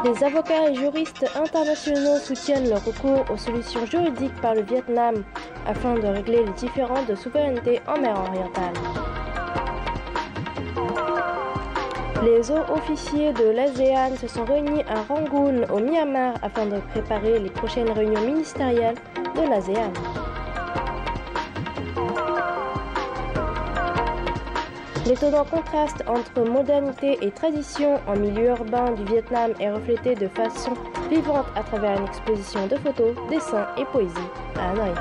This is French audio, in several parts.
Les avocats et juristes internationaux soutiennent le recours aux solutions juridiques par le Vietnam afin de régler les différends de souveraineté en mer orientale. Les hauts officiers de l'ASEAN se sont réunis à Rangoon, au Myanmar, afin de préparer les prochaines réunions ministérielles de l'ASEAN. L'étonnant contraste entre modernité et tradition en milieu urbain du Vietnam est reflété de façon vivante à travers une exposition de photos, dessins et poésie à Hanoï.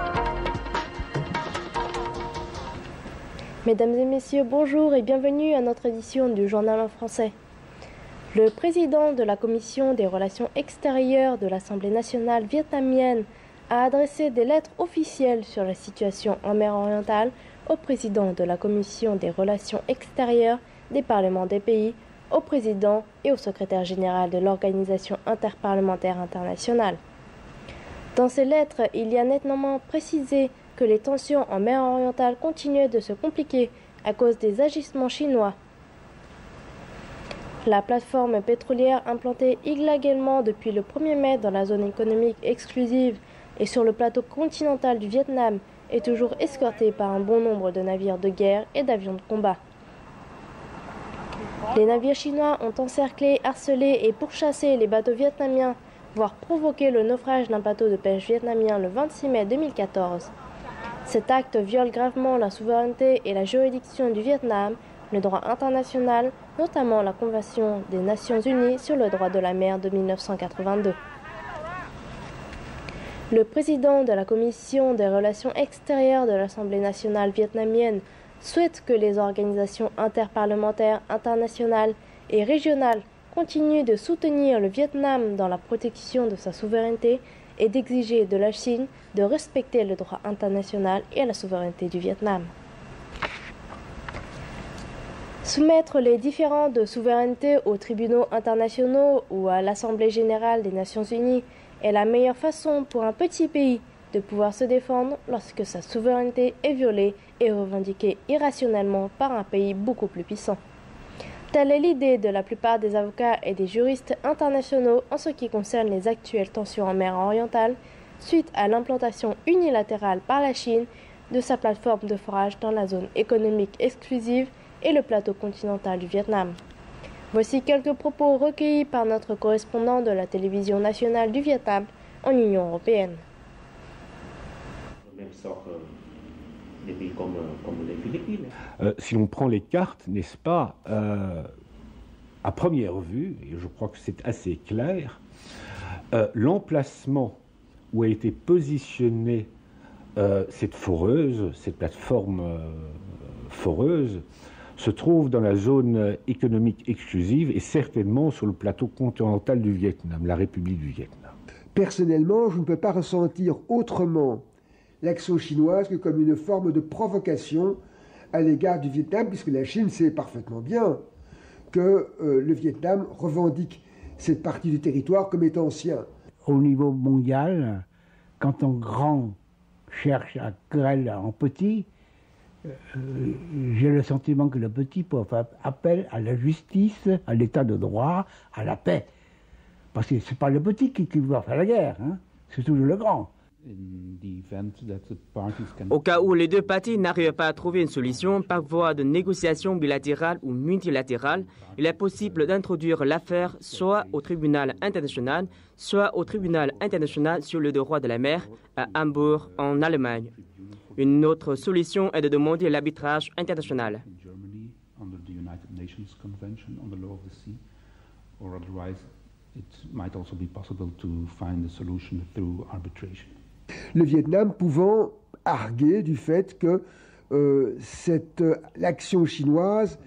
Mesdames et messieurs, bonjour et bienvenue à notre édition du Journal en français. Le président de la Commission des relations extérieures de l'Assemblée nationale vietnamienne a adressé des lettres officielles sur la situation en mer orientale au président de la Commission des relations extérieures des parlements des pays, au président et au secrétaire général de l'Organisation interparlementaire internationale. Dans ces lettres, il y a nettement précisé que les tensions en mer orientale continuaient de se compliquer à cause des agissements chinois. La plateforme pétrolière implantée illégalement depuis le 1er mai dans la zone économique exclusive et sur le plateau continental du Vietnam est toujours escortée par un bon nombre de navires de guerre et d'avions de combat. Les navires chinois ont encerclé, harcelé et pourchassé les bateaux vietnamiens, voire provoqué le naufrage d'un bateau de pêche vietnamien le 26 mai 2014. Cet acte viole gravement la souveraineté et la juridiction du Vietnam, le droit international, notamment la Convention des Nations Unies sur le droit de la mer de 1982. Le président de la Commission des relations extérieures de l'Assemblée nationale vietnamienne souhaite que les organisations interparlementaires internationales et régionales continuent de soutenir le Vietnam dans la protection de sa souveraineté et d'exiger de la Chine de respecter le droit international et la souveraineté du Vietnam. Soumettre les différends de souveraineté aux tribunaux internationaux ou à l'Assemblée générale des Nations unies est la meilleure façon pour un petit pays de pouvoir se défendre lorsque sa souveraineté est violée et revendiquée irrationnellement par un pays beaucoup plus puissant. Telle est l'idée de la plupart des avocats et des juristes internationaux en ce qui concerne les actuelles tensions en mer orientale suite à l'implantation unilatérale par la Chine de sa plateforme de forage dans la zone économique exclusive et le plateau continental du Vietnam. Voici quelques propos recueillis par notre correspondant de la télévision nationale du Vietnam en Union européenne. Des pays comme les Philippines. Si l'on prend les cartes, n'est-ce pas, à première vue, et je crois que c'est assez clair, l'emplacement où a été positionnée cette foreuse, cette plateforme foreuse, se trouve dans la zone économique exclusive et certainement sur le plateau continental du Vietnam, la République du Vietnam. Personnellement, je ne peux pas ressentir autrement l'action chinoise que comme une forme de provocation à l'égard du Vietnam, puisque la Chine sait parfaitement bien que le Vietnam revendique cette partie du territoire comme étant sien. Au niveau mondial, quand un grand cherche à quereller en petit, j'ai le sentiment que le petit peut faire appel à la justice, à l'état de droit, à la paix. Parce que ce n'est pas le petit qui doit faire la guerre, hein, c'est toujours le grand. Au cas où les deux parties n'arrivent pas à trouver une solution par voie de négociation bilatérale ou multilatérale, il est possible d'introduire l'affaire soit au tribunal international, soit au tribunal international sur le droit de la mer à Hambourg, en Allemagne. Une autre solution est de demander l'arbitrage international. Le Vietnam pouvant arguer du fait que l'action chinoise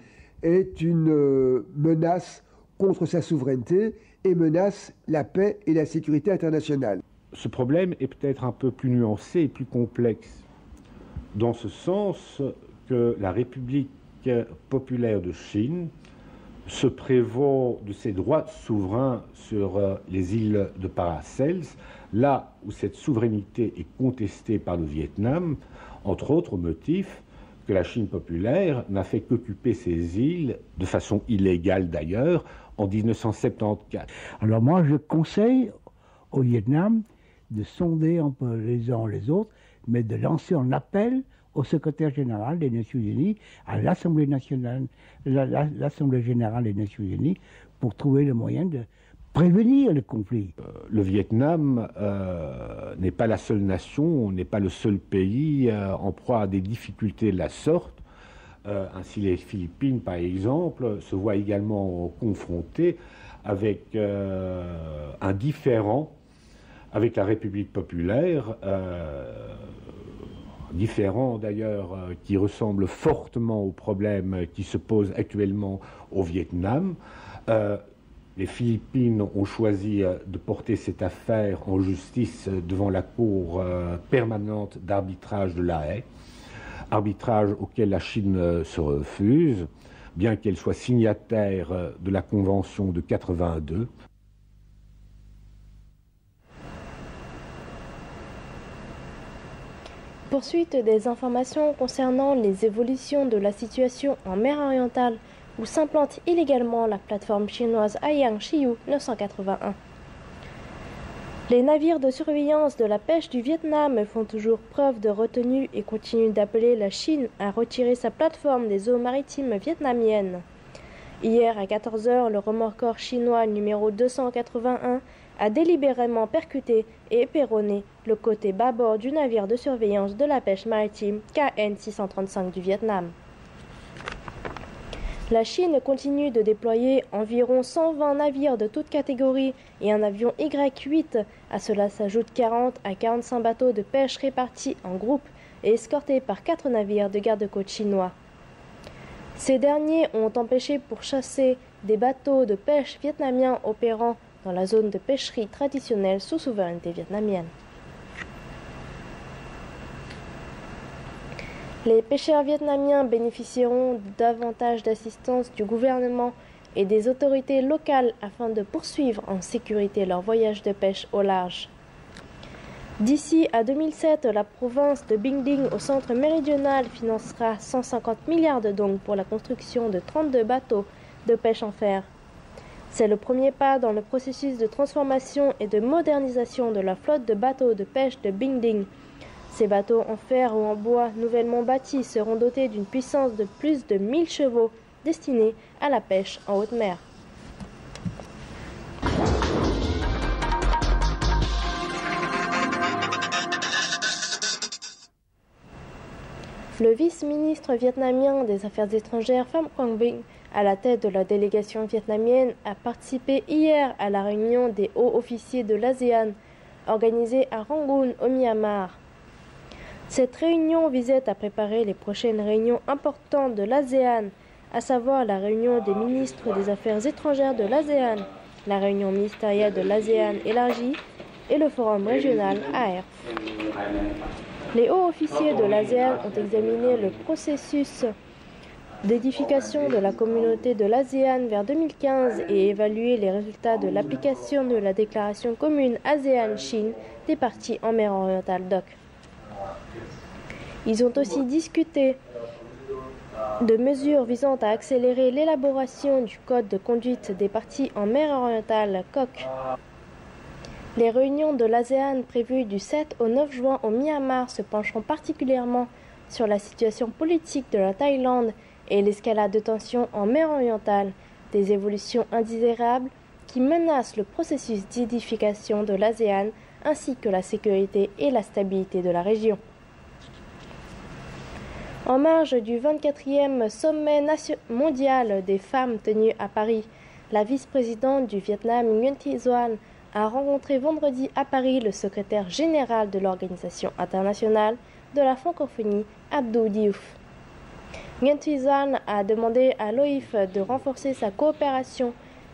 est une menace contre sa souveraineté et menace la paix et la sécurité internationale. Ce problème est peut-être un peu plus nuancé et plus complexe, dans ce sens que la République populaire de Chine se prévaut de ses droits souverains sur les îles de Paracels, là où cette souveraineté est contestée par le Vietnam, entre autres motifs que la Chine populaire n'a fait qu'occuper ces îles, de façon illégale d'ailleurs, en 1974. Alors moi, je conseille au Vietnam de sonder un peu les uns les autres, mais de lancer un appel au secrétaire général des Nations Unies, à l'Assemblée nationale, l'Assemblée générale des Nations Unies, pour trouver le moyen de prévenir le conflit. Le Vietnam n'est pas la seule nation, n'est pas le seul pays en proie à des difficultés de la sorte. Ainsi, les Philippines, par exemple, se voient également confrontées avec un différend avec la République populaire, différent d'ailleurs qui ressemble fortement aux problèmes qui se posent actuellement au Vietnam. Les Philippines ont choisi de porter cette affaire en justice devant la Cour permanente d'arbitrage de La Haye, arbitrage auquel la Chine se refuse, bien qu'elle soit signataire de la Convention de 82. Poursuite des informations concernant les évolutions de la situation en mer orientale, où s'implante illégalement la plateforme chinoise Haiyang Shiyu 981. Les navires de surveillance de la pêche du Vietnam font toujours preuve de retenue et continuent d'appeler la Chine à retirer sa plateforme des eaux maritimes vietnamiennes. Hier à 14 h, le remorqueur chinois numéro 281 a délibérément percuté et éperonné le côté bâbord du navire de surveillance de la pêche maritime KN 635 du Vietnam. La Chine continue de déployer environ 120 navires de toutes catégories et un avion Y-8. À cela s'ajoutent 40 à 45 bateaux de pêche répartis en groupes et escortés par 4 navires de garde-côte chinois. Ces derniers ont empêché pour chasser des bateaux de pêche vietnamiens opérant dans la zone de pêcherie traditionnelle sous souveraineté vietnamienne. Les pêcheurs vietnamiens bénéficieront davantage d'assistance du gouvernement et des autorités locales afin de poursuivre en sécurité leur voyage de pêche au large. D'ici à 2007, la province de Binh Dinh au centre méridional financera 150 milliards de dong pour la construction de 32 bateaux de pêche en fer. C'est le premier pas dans le processus de transformation et de modernisation de la flotte de bateaux de pêche de Binh Dinh. Ces bateaux en fer ou en bois nouvellement bâtis seront dotés d'une puissance de plus de 1000 chevaux destinés à la pêche en haute mer. Le vice-ministre vietnamien des Affaires étrangères Pham Quang Vinh, à la tête de la délégation vietnamienne, a participé hier à la réunion des hauts officiers de l'ASEAN, organisée à Rangoon, au Myanmar. Cette réunion visait à préparer les prochaines réunions importantes de l'ASEAN, à savoir la réunion des ministres des Affaires étrangères de l'ASEAN, la réunion ministérielle de l'ASEAN élargie et le forum régional ARF. Les hauts officiers de l'ASEAN ont examiné le processus d'édification de la communauté de l'ASEAN vers 2015 et évalué les résultats de l'application de la déclaration commune ASEAN-Chine des parties en mer orientale DOC. Ils ont aussi discuté de mesures visant à accélérer l'élaboration du code de conduite des parties en mer orientale COC. Les réunions de l'ASEAN prévues du 7 au 9 juin au Myanmar se pencheront particulièrement sur la situation politique de la Thaïlande et l'escalade de tensions en mer orientale, des évolutions indésirables qui menacent le processus d'édification de l'ASEAN ainsi que la sécurité et la stabilité de la région. En marge du 24e sommet mondial des femmes tenu à Paris, la vice-présidente du Vietnam Nguyen Thi Xuan a rencontré vendredi à Paris le secrétaire général de l'Organisation internationale de la francophonie, Abdou Diouf. Nguyen Thi Xuan a demandé à l'OIF de renforcer sa coopération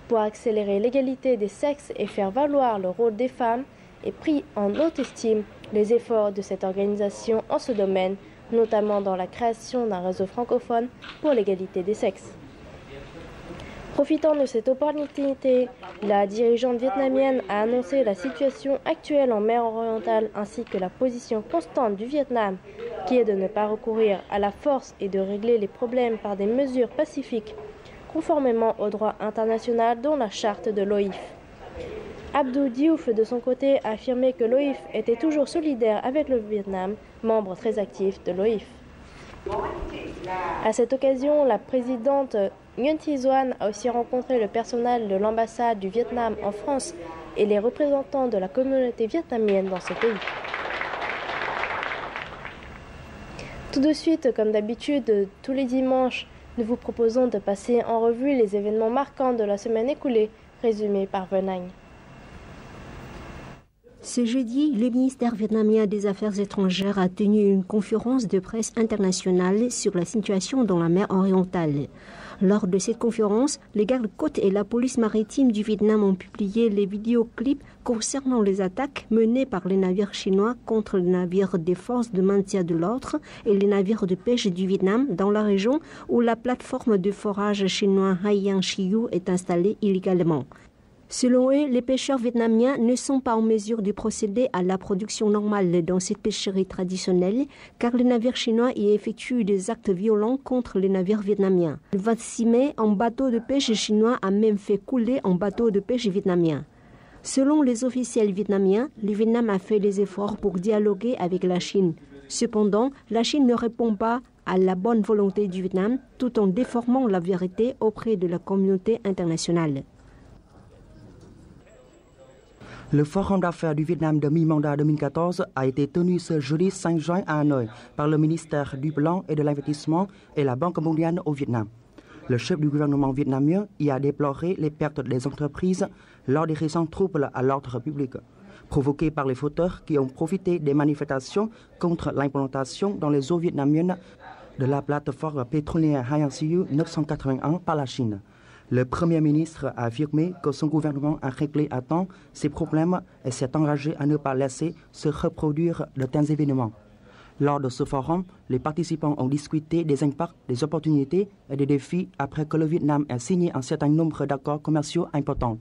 pour accélérer l'égalité des sexes et faire valoir le rôle des femmes et pris en haute estime les efforts de cette organisation en ce domaine, notamment dans la création d'un réseau francophone pour l'égalité des sexes. Profitant de cette opportunité, la dirigeante vietnamienne a annoncé la situation actuelle en mer orientale ainsi que la position constante du Vietnam qui est de ne pas recourir à la force et de régler les problèmes par des mesures pacifiques, conformément au droit international dont la charte de l'OIF. Abdou Diouf, de son côté, a affirmé que l'OIF était toujours solidaire avec le Vietnam, membre très actif de l'OIF. À cette occasion, la présidente Nguyen Thi Doan a aussi rencontré le personnel de l'ambassade du Vietnam en France et les représentants de la communauté vietnamienne dans ce pays. Tout de suite, comme d'habitude, tous les dimanches, nous vous proposons de passer en revue les événements marquants de la semaine écoulée, résumés par Venagne. Ce jeudi, le ministère vietnamien des Affaires étrangères a tenu une conférence de presse internationale sur la situation dans la mer orientale. Lors de cette conférence, les gardes-côtes et la police maritime du Vietnam ont publié les vidéoclips concernant les attaques menées par les navires chinois contre les navires des forces de maintien de l'ordre et les navires de pêche du Vietnam dans la région où la plateforme de forage chinois Hai Shiyu est installée illégalement. Selon eux, les pêcheurs vietnamiens ne sont pas en mesure de procéder à la production normale dans cette pêcherie traditionnelle car les navires chinois y effectuent des actes violents contre les navires vietnamiens. Le 26 mai, un bateau de pêche chinois a même fait couler un bateau de pêche vietnamien. Selon les officiels vietnamiens, le Vietnam a fait des efforts pour dialoguer avec la Chine. Cependant, la Chine ne répond pas à la bonne volonté du Vietnam tout en déformant la vérité auprès de la communauté internationale. Le Forum d'affaires du Vietnam de mi-mandat 2014 a été tenu ce jeudi 5 juin à Hanoï par le ministère du Plan et de l'Investissement et la Banque mondiale au Vietnam. Le chef du gouvernement vietnamien y a déploré les pertes des entreprises lors des récents troubles à l'ordre public, provoqués par les fauteurs qui ont profité des manifestations contre l'implantation dans les eaux vietnamiennes de la plateforme pétrolière Hai Shiyu 981 par la Chine. Le Premier ministre a affirmé que son gouvernement a réglé à temps ces problèmes et s'est engagé à ne pas laisser se reproduire de tels événements. Lors de ce forum, les participants ont discuté des impacts, des opportunités et des défis après que le Vietnam ait signé un certain nombre d'accords commerciaux importants.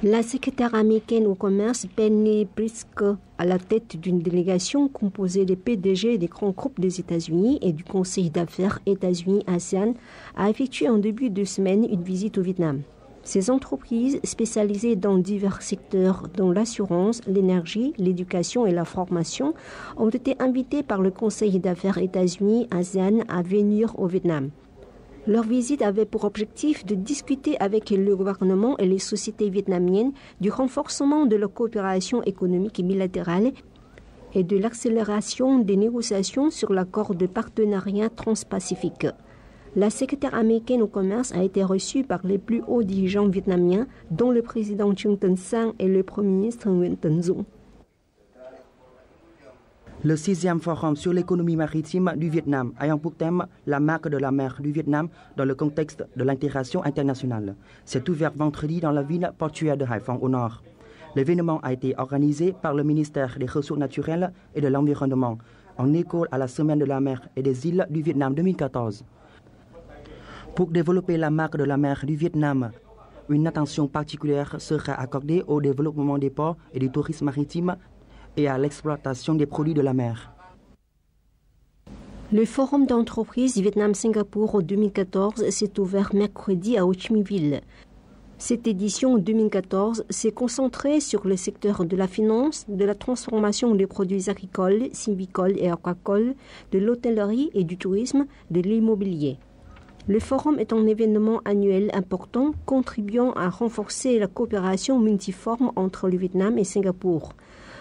La secrétaire américaine au commerce, Penny Pritzker, à la tête d'une délégation composée des PDG des grands groupes des États-Unis et du Conseil d'affaires États-Unis-ASEAN, a effectué en début de semaine une visite au Vietnam. Ces entreprises, spécialisées dans divers secteurs dont l'assurance, l'énergie, l'éducation et la formation, ont été invitées par le Conseil d'affaires États-Unis-ASEAN à venir au Vietnam. Leur visite avait pour objectif de discuter avec le gouvernement et les sociétés vietnamiennes du renforcement de la coopération économique bilatérale et de l'accélération des négociations sur l'accord de partenariat transpacifique. La secrétaire américaine au commerce a été reçue par les plus hauts dirigeants vietnamiens, dont le président Trương Tân Sang et le premier ministre Nguyễn Tấn Dũng. Le 6e forum sur l'économie maritime du Vietnam ayant pour thème la marque de la mer du Vietnam dans le contexte de l'intégration internationale s'est ouvert vendredi dans la ville portuaire de Hai Phong au nord. L'événement a été organisé par le ministère des Ressources naturelles et de l'Environnement en écho à la Semaine de la mer et des îles du Vietnam 2014. Pour développer la marque de la mer du Vietnam, une attention particulière sera accordée au développement des ports et du tourisme maritime et à l'exploitation des produits de la mer. Le forum d'entreprise Vietnam-Singapour 2014 s'est ouvert mercredi à Ho Chi Minh Ville. Cette édition 2014 s'est concentrée sur le secteur de la finance, de la transformation des produits agricoles, sylvicoles et aquacoles, de l'hôtellerie et du tourisme, de l'immobilier. Le forum est un événement annuel important contribuant à renforcer la coopération multiforme entre le Vietnam et Singapour.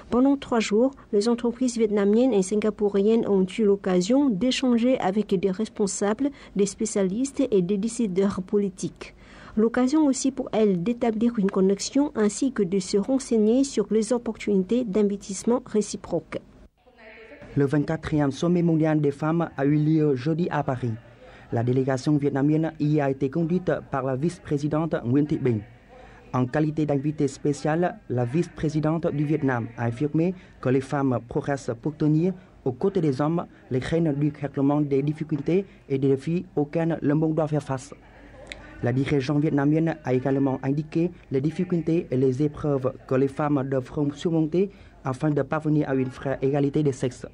Pendant 3 jours, les entreprises vietnamiennes et singapouriennes ont eu l'occasion d'échanger avec des responsables, des spécialistes et des décideurs politiques. L'occasion aussi pour elles d'établir une connexion ainsi que de se renseigner sur les opportunités d'investissement réciproques. Le 24e sommet mondial des femmes a eu lieu jeudi à Paris. La délégation vietnamienne y a été conduite par la vice-présidente Nguyễn Thị Bình. En qualité d'invitée spéciale, la vice-présidente du Vietnam a affirmé que les femmes progressent pour tenir, aux côtés des hommes, les rênes du traitement des difficultés et des défis auxquels le monde doit faire face. La dirigeante vietnamienne a également indiqué les difficultés et les épreuves que les femmes devront surmonter afin de parvenir à une vraie égalité des sexes.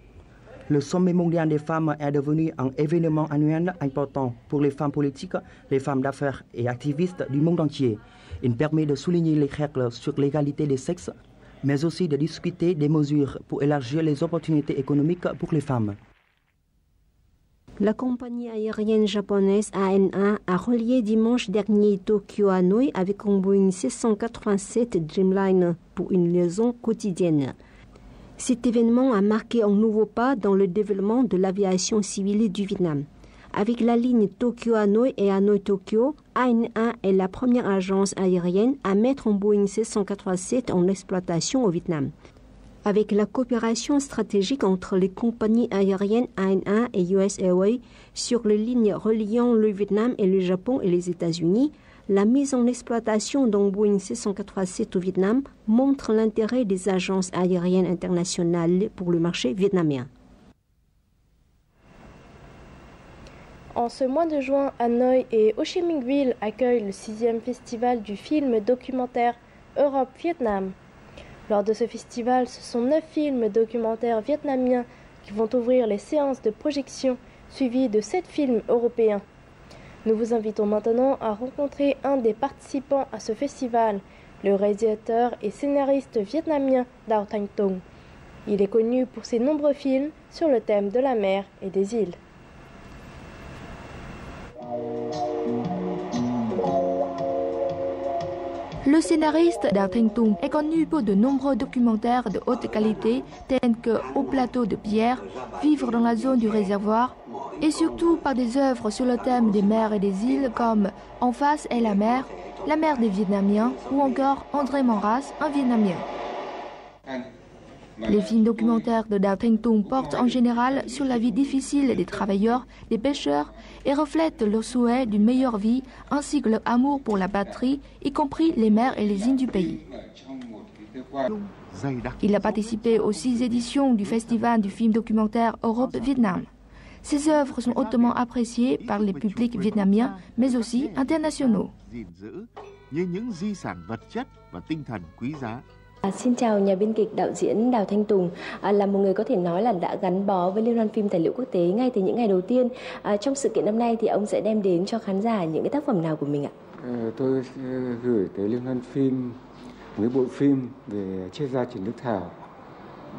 Le Sommet mondial des femmes est devenu un événement annuel important pour les femmes politiques, les femmes d'affaires et activistes du monde entier. Il permet de souligner les règles sur l'égalité des sexes, mais aussi de discuter des mesures pour élargir les opportunités économiques pour les femmes. La compagnie aérienne japonaise ANA a relié dimanche dernier Tokyo à Hanoï avec un Boeing 787 Dreamliner pour une liaison quotidienne. Cet événement a marqué un nouveau pas dans le développement de l'aviation civile du Vietnam. Avec la ligne Tokyo-Hanoï et Hanoï-Tokyo, ANA est la première agence aérienne à mettre un Boeing 787 en exploitation au Vietnam. Avec la coopération stratégique entre les compagnies aériennes ANA et US Airways sur les lignes reliant le Vietnam et le Japon et les États-Unis, la mise en exploitation d'un Boeing 787 au Vietnam montre l'intérêt des agences aériennes internationales pour le marché vietnamien. En ce mois de juin, Hanoï et Ho Chi Minh Ville accueillent le 6e festival du film documentaire Europe-Vietnam. Lors de ce festival, ce sont 9 films documentaires vietnamiens qui vont ouvrir les séances de projection, suivis de 7 films européens. Nous vous invitons maintenant à rencontrer un des participants à ce festival, le réalisateur et scénariste vietnamien Dao Thanh Tung. Il est connu pour ses nombreux films sur le thème de la mer et des îles. Le scénariste Dao Thanh Tung est connu pour de nombreux documentaires de haute qualité tels que Au plateau de pierre, Vivre dans la zone du réservoir, et surtout par des œuvres sur le thème des mers et des îles comme En face est la mer des Vietnamiens ou encore André Maurras, un Vietnamien. Les films documentaires de Dao Thanh Tung portent en général sur la vie difficile des travailleurs, des pêcheurs et reflètent leur souhait d'une meilleure vie ainsi que leur amour pour la patrie, y compris les mers et les îles du pays. Il a participé aux 6 éditions du Festival du film documentaire Europe-Vietnam. Ses œuvres sont hautement appréciées par les publics vietnamiens, mais aussi internationaux. Xin chào nhà biên kịch đạo diễn Đào Thanh Tùng, là một người có thể nói là đã gắn bó với Liên hoan phim tài liệu quốc tế ngay từ những ngày đầu tiên. Trong sự kiện năm nay thì ông sẽ đem đến cho khán giả những cái tác phẩm nào của mình ạ? Tôi gửi tới Liên hoan phim một bộ phim về triết gia Trần Đức Thảo,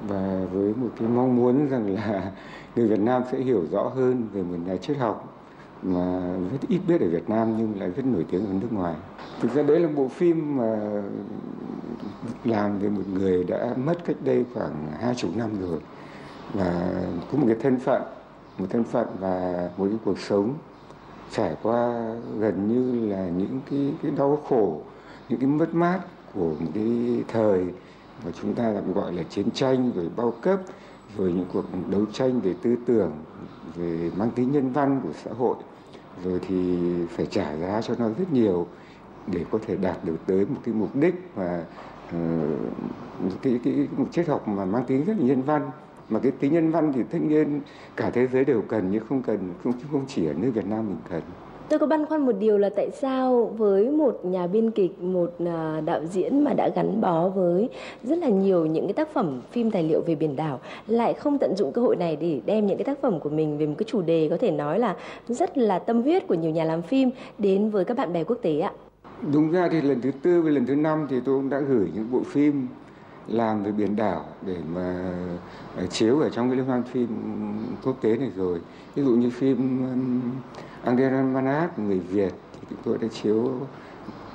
và với một cái mong muốn rằng là người Việt Nam sẽ hiểu rõ hơn về một nhà triết học mà rất ít biết ở Việt Nam nhưng lại rất nổi tiếng ở nước ngoài. Thực ra đấy là bộ phim mà làm về một người đã mất cách đây khoảng 20 năm rồi, và có một cái thân phận và một cái cuộc sống trải qua gần như là những cái đau khổ, những cái mất mát của một cái thời mà chúng ta gọi là chiến tranh, rồi bao cấp, rồi những cuộc đấu tranh về tư tưởng, về mang tính nhân văn của xã hội, rồi thì phải trả giá cho nó rất nhiều để có thể đạt được tới một cái mục đích mà một triết học mà mang tính rất là nhân văn. Mà cái tính nhân văn thì tất nhiên cả thế giới đều cần, nhưng không chỉ ở nước Việt Nam mình cần. Tôi có băn khoăn một điều là tại sao với một nhà biên kịch, một đạo diễn mà đã gắn bó với rất là nhiều những cái tác phẩm phim tài liệu về biển đảo lại không tận dụng cơ hội này để đem những cái tác phẩm của mình về một cái chủ đề có thể nói là rất là tâm huyết của nhiều nhà làm phim đến với các bạn bè quốc tế ạ? Đúng ra thì lần thứ 4 và lần thứ 5 thì tôi cũng đã gửi những bộ phim làm về biển đảo để mà chiếu ở trong cái liên hoan phim quốc tế này rồi. Ví dụ như phim André Maurras, người Việt thì chúng tôi đã chiếu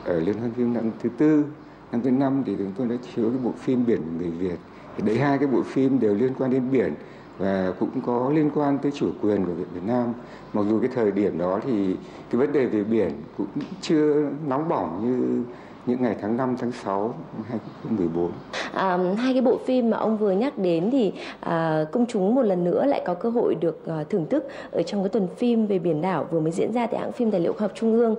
ở liên hoan phim năm thứ 4, năm thứ 5 thì chúng tôi đã chiếu cái bộ phim Biển người Việt. Thì đấy, 2 cái bộ phim đều liên quan đến biển và cũng có liên quan tới chủ quyền của Việt Nam. Mặc dù cái thời điểm đó thì cái vấn đề về biển cũng chưa nóng bỏng như những ngày tháng 5, tháng 6 năm 2014. 2 cái bộ phim mà ông vừa nhắc đến thì công chúng một lần nữa lại có cơ hội được thưởng thức ở trong cái tuần phim về biển đảo vừa mới diễn ra tại hãng phim tài liệu khoa học Trung ương.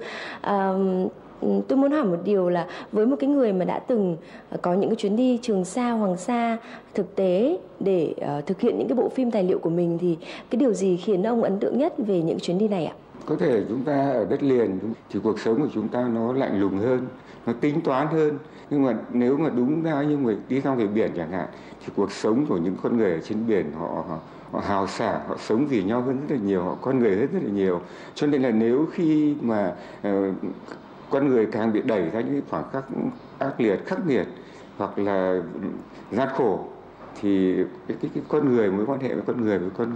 Tôi muốn hỏi một điều là với một cái người mà đã từng có những cái chuyến đi Trường Sa, Hoàng Sa thực tế để thực hiện những cái bộ phim tài liệu của mình thì cái điều gì khiến ông ấn tượng nhất về những chuyến đi này ạ? Có thể chúng ta ở đất liền thì cuộc sống của chúng ta nó lạnh lùng hơn, nó tính toán hơn. Nhưng mà nếu mà đúng ra như người đi ra về biển chẳng hạn, thì cuộc sống của những con người ở trên biển họ hào sảng, họ sống vì nhau hơn rất là nhiều, họ con người rất là nhiều. Cho nên là nếu khi mà con người càng bị đẩy ra những khoảng khắc ác liệt, khắc nghiệt hoặc là gian khổ, thì cái con người, mối quan hệ với con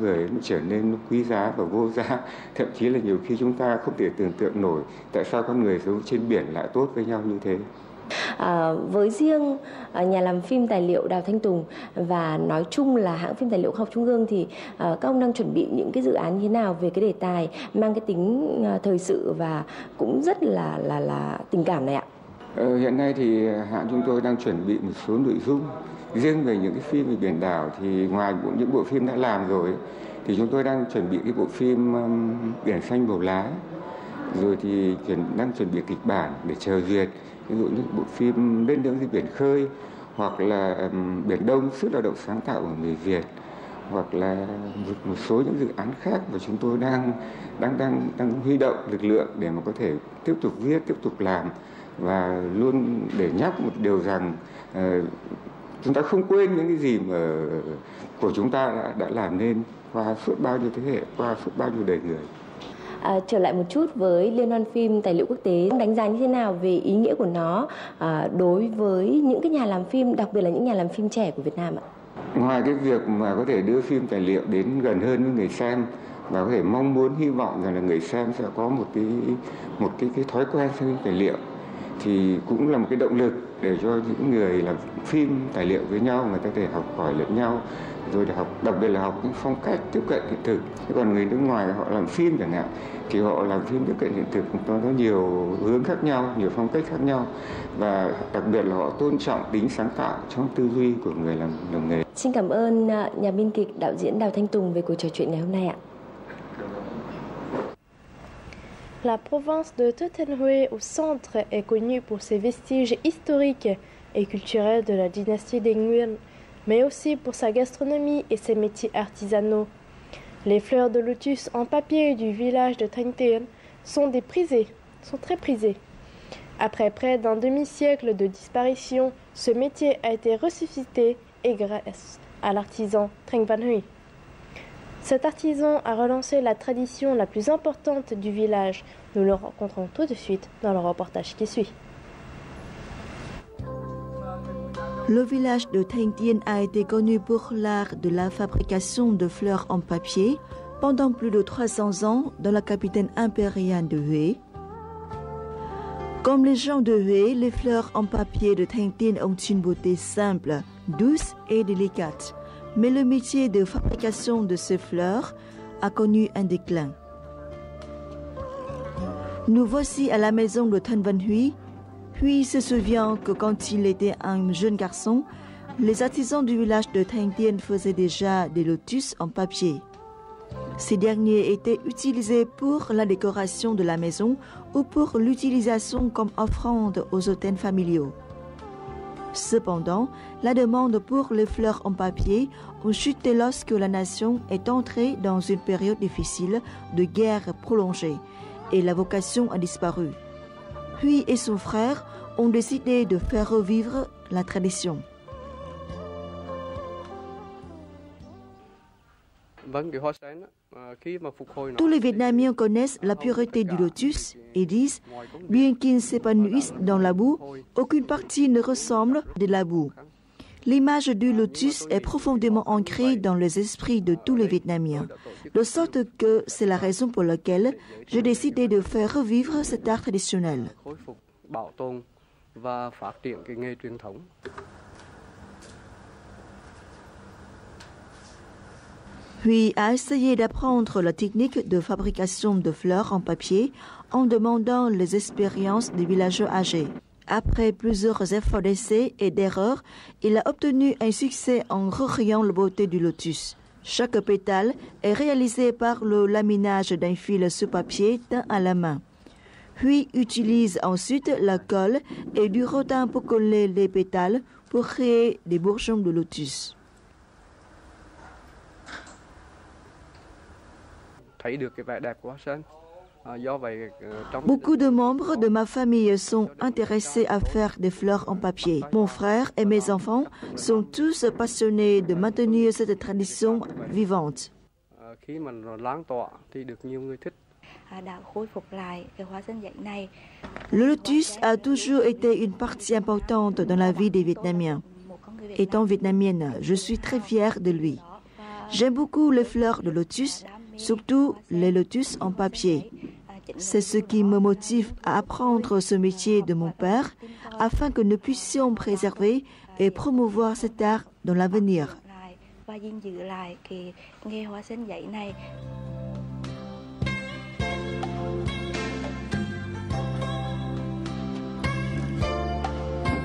người nó trở nên quý giá và vô giá. Thậm chí là nhiều khi chúng ta không thể tưởng tượng nổi tại sao con người sống trên biển lại tốt với nhau như thế. Với riêng nhà làm phim tài liệu Đào Thanh Tùng và nói chung là hãng phim tài liệu khoa học Trung ương thì các ông đang chuẩn bị những cái dự án như thế nào về cái đề tài mang cái tính thời sự và cũng rất là tình cảm này ạ? Hiện nay thì hãng chúng tôi đang chuẩn bị một số nội dung. Riêng về những cái phim về biển đảo thì ngoài những bộ phim đã làm rồi thì chúng tôi đang chuẩn bị cái bộ phim Biển Xanh Bầu Lá, rồi thì đang chuẩn bị kịch bản để chờ duyệt. Ví dụ như bộ phim Lên Đường Dưới Biển Khơi, hoặc là Biển Đông, sức lao động sáng tạo của người Việt, hoặc là một số những dự án khác mà chúng tôi đang huy động lực lượng để mà có thể tiếp tục viết, tiếp tục làm, và luôn để nhắc một điều rằng chúng ta không quên những cái gì mà của chúng ta đã làm nên qua suốt bao nhiêu thế hệ, qua suốt bao nhiêu đời người. Trở lại một chút với Liên hoan phim tài liệu quốc tế, đánh giá như thế nào về ý nghĩa của nó đối với những cái nhà làm phim, đặc biệt là những nhà làm phim trẻ của Việt Nam ạ? Ngoài cái việc mà có thể đưa phim tài liệu đến gần hơn với người xem và có thể mong muốn, hy vọng rằng là người xem sẽ có một cái thói quen xem phim tài liệu, thì cũng là một cái động lực để cho những người làm phim tài liệu với nhau, người ta có thể học hỏi lẫn nhau, rồi để học, đặc biệt là học những phong cách tiếp cận hiện thực. Còn người nước ngoài họ làm phim chẳng hạn thì họ làm phim tiếp cận hiện thực nó có nhiều hướng khác nhau, nhiều phong cách khác nhau, và đặc biệt là họ tôn trọng tính sáng tạo trong tư duy của người làm nghề. Xin cảm ơn nhà biên kịch, đạo diễn Đào Thanh Tùng về cuộc trò chuyện ngày hôm nay ạ. La province de Thothenhue au centre est connue pour ses vestiges historiques et culturels de la dynastie des Nguyen, mais aussi pour sa gastronomie et ses métiers artisanaux. Les fleurs de lotus en papier du village de Thanh Tien sont très prisées. Après près d'un demi-siècle de disparition, ce métier a été ressuscité et grâce à l'artisan Treng Van Huy. Cet artisan a relancé la tradition la plus importante du village. Nous le rencontrons tout de suite dans le reportage qui suit. Le village de Thanh Tien a été connu pour l'art de la fabrication de fleurs en papier pendant plus de 300 ans dans la capitale impériale de Huế. Comme les gens de Huế, les fleurs en papier de Thanh Tien ont une beauté simple, douce et délicate. Mais le métier de fabrication de ces fleurs a connu un déclin. Nous voici à la maison de Thanh Van Huy. Huy se souvient que quand il était un jeune garçon, les artisans du village de Thanh Tien faisaient déjà des lotus en papier. Ces derniers étaient utilisés pour la décoration de la maison ou pour l'utilisation comme offrande aux hôtels familiaux. Cependant, la demande pour les fleurs en papier a chuté lorsque la nation est entrée dans une période difficile de guerre prolongée et la vocation a disparu. Huy et son frère ont décidé de faire revivre la tradition. Tous les Vietnamiens connaissent la pureté du lotus et disent, bien qu'ils s'épanouissent dans la boue, aucune partie ne ressemble de la boue. L'image du lotus est profondément ancrée dans les esprits de tous les Vietnamiens, de sorte que c'est la raison pour laquelle j'ai décidé de faire revivre cet art traditionnel. Huy a essayé d'apprendre la technique de fabrication de fleurs en papier en demandant les expériences des villageois âgés. Après plusieurs efforts d'essai et d'erreurs, il a obtenu un succès en recréant la beauté du lotus. Chaque pétale est réalisé par le laminage d'un fil sur papier teint à la main. Huy utilise ensuite la colle et du rotin pour coller les pétales pour créer des bourgeons de lotus. Beaucoup de membres de ma famille sont intéressés à faire des fleurs en papier. Mon frère et mes enfants sont tous passionnés de maintenir cette tradition vivante. Le lotus a toujours été une partie importante dans la vie des Vietnamiens. Étant vietnamienne, je suis très fière de lui. J'aime beaucoup les fleurs de lotus, surtout les lotus en papier. C'est ce qui me motive à apprendre ce métier de mon père afin que nous puissions préserver et promouvoir cet art dans l'avenir.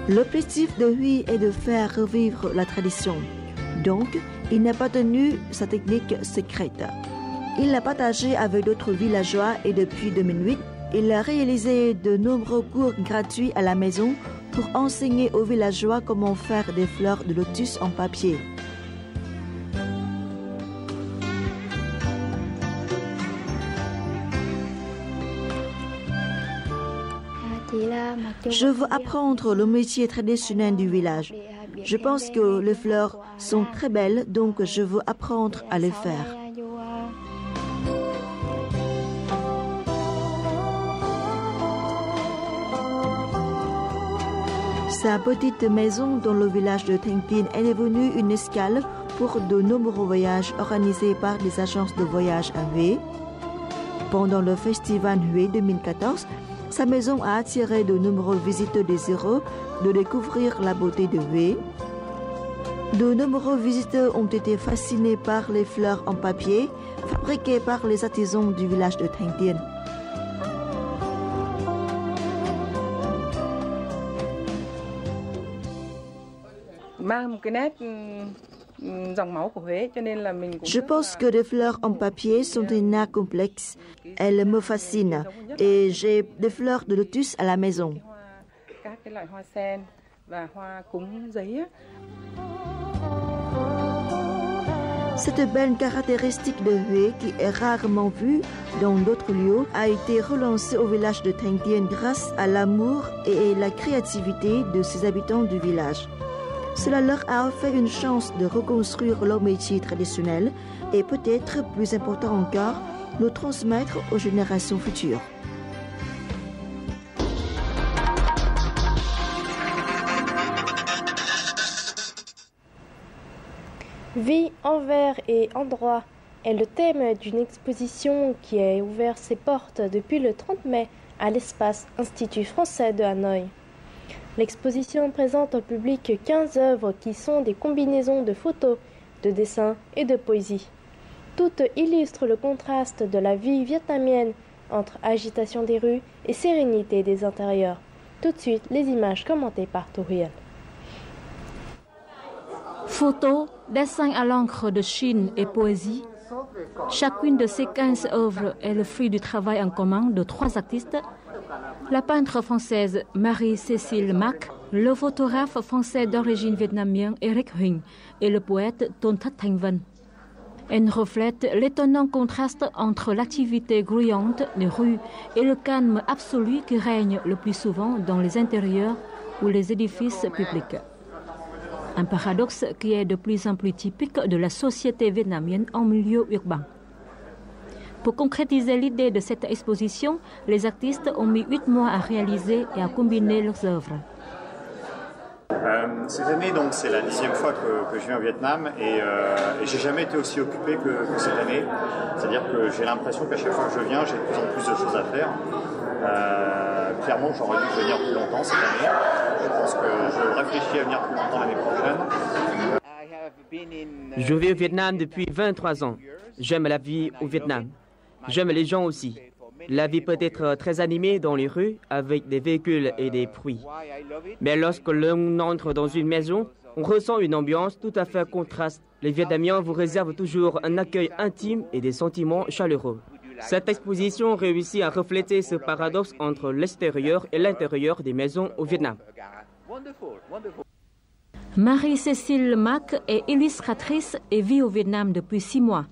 L'objectif de Huy est de faire revivre la tradition. Donc, il n'a pas tenu sa technique secrète. Il l'a partagée avec d'autres villageois et depuis 2008, il a réalisé de nombreux cours gratuits à la maison pour enseigner aux villageois comment faire des fleurs de lotus en papier. Je veux apprendre le métier traditionnel du village. Je pense que les fleurs sont très belles, donc je veux apprendre à les faire. Sa petite maison dans le village de Thanh Tiên est devenue une escale pour de nombreux voyages organisés par des agences de voyage à Huế. Pendant le festival Huế 2014, sa maison a attiré de nombreux visiteurs désireux de découvrir la beauté de Huế. De nombreux visiteurs ont été fascinés par les fleurs en papier fabriquées par les artisans du village de Thanh Tiên. Je pense que les fleurs en papier sont un art complexe. Elles me fascinent et j'ai des fleurs de lotus à la maison. Cette belle caractéristique de Huế, qui est rarement vue dans d'autres lieux, a été relancée au village de Thanh Tiên grâce à l'amour et la créativité de ses habitants du village. Cela leur a offert une chance de reconstruire leur métier traditionnel et peut-être plus important encore, le transmettre aux générations futures. Vie, envers et endroit est le thème d'une exposition qui a ouvert ses portes depuis le 30 mai à l'espace Institut français de Hanoï. L'exposition présente au public 15 œuvres qui sont des combinaisons de photos, de dessins et de poésie. Toutes illustrent le contraste de la vie vietnamienne entre agitation des rues et sérénité des intérieurs. Tout de suite, les images commentées par Touriel. Photos, dessins à l'encre de Chine et poésie. Chacune de ces 15 œuvres est le fruit du travail en commun de 3 artistes. La peintre française Marie-Cécile Mac, le photographe français d'origine vietnamienne Eric Huyn et le poète Ton That Thanh Vân. Elle reflète l'étonnant contraste entre l'activité grouillante des rues et le calme absolu qui règne le plus souvent dans les intérieurs ou les édifices publics. Un paradoxe qui est de plus en plus typique de la société vietnamienne en milieu urbain. Pour concrétiser l'idée de cette exposition, les artistes ont mis 8 mois à réaliser et à combiner leurs œuvres. Cette année, donc, c'est la 10e fois que je viens au Vietnam et j'ai jamais été aussi occupé que cette année. C'est-à-dire que j'ai l'impression qu'à chaque fois que je viens, j'ai de plus en plus de choses à faire. Clairement, j'aurais dû venir plus longtemps cette année. Je pense que je réfléchis à venir plus longtemps l'année prochaine. Je vis au Vietnam depuis 23 ans. J'aime la vie au Vietnam. J'aime les gens aussi. La vie peut être très animée dans les rues avec des véhicules et des bruits. Mais lorsque l'on entre dans une maison, on ressent une ambiance tout à fait contraste. Les Vietnamiens vous réservent toujours un accueil intime et des sentiments chaleureux. Cette exposition réussit à refléter ce paradoxe entre l'extérieur et l'intérieur des maisons au Vietnam. Marie-Cécile Mac est illustratrice et vit au Vietnam depuis 6 mois.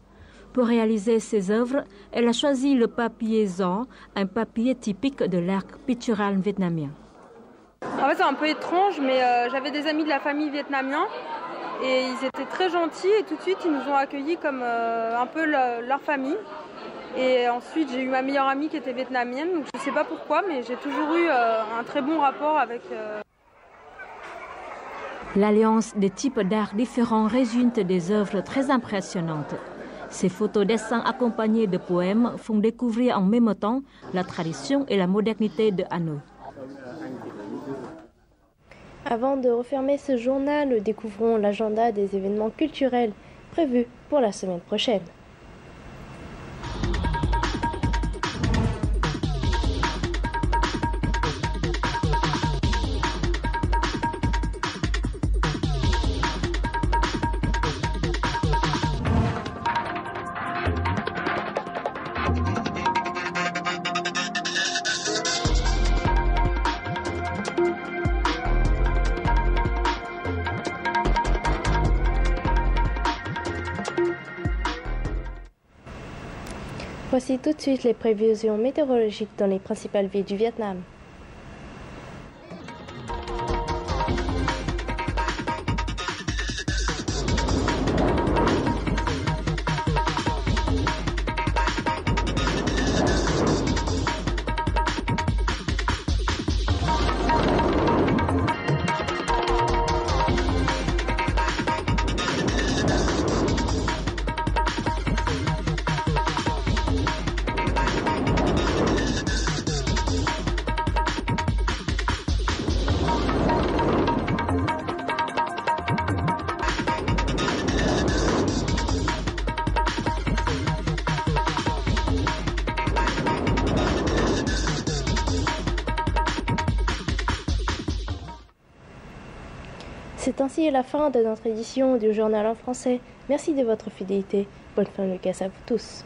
Pour réaliser ses œuvres, elle a choisi le papier zon, un papier typique de l'art pictural vietnamien. En fait, c'est un peu étrange, mais j'avais des amis de la famille vietnamienne et ils étaient très gentils et tout de suite, ils nous ont accueillis comme un peu leur famille. Et ensuite, j'ai eu ma meilleure amie qui était vietnamienne, donc je ne sais pas pourquoi, mais j'ai toujours eu un très bon rapport avec... L'alliance des types d'art différents résulte des œuvres très impressionnantes. Ces photos-dessins accompagnés de poèmes font découvrir en même temps la tradition et la modernité de Hanoï. Avant de refermer ce journal, nous découvrons l'agenda des événements culturels prévus pour la semaine prochaine. Voici tout de suite les prévisions météorologiques dans les principales villes du Vietnam. C'est ainsi la fin de notre édition du journal en français. Merci de votre fidélité. Bonne fin de casse à vous tous.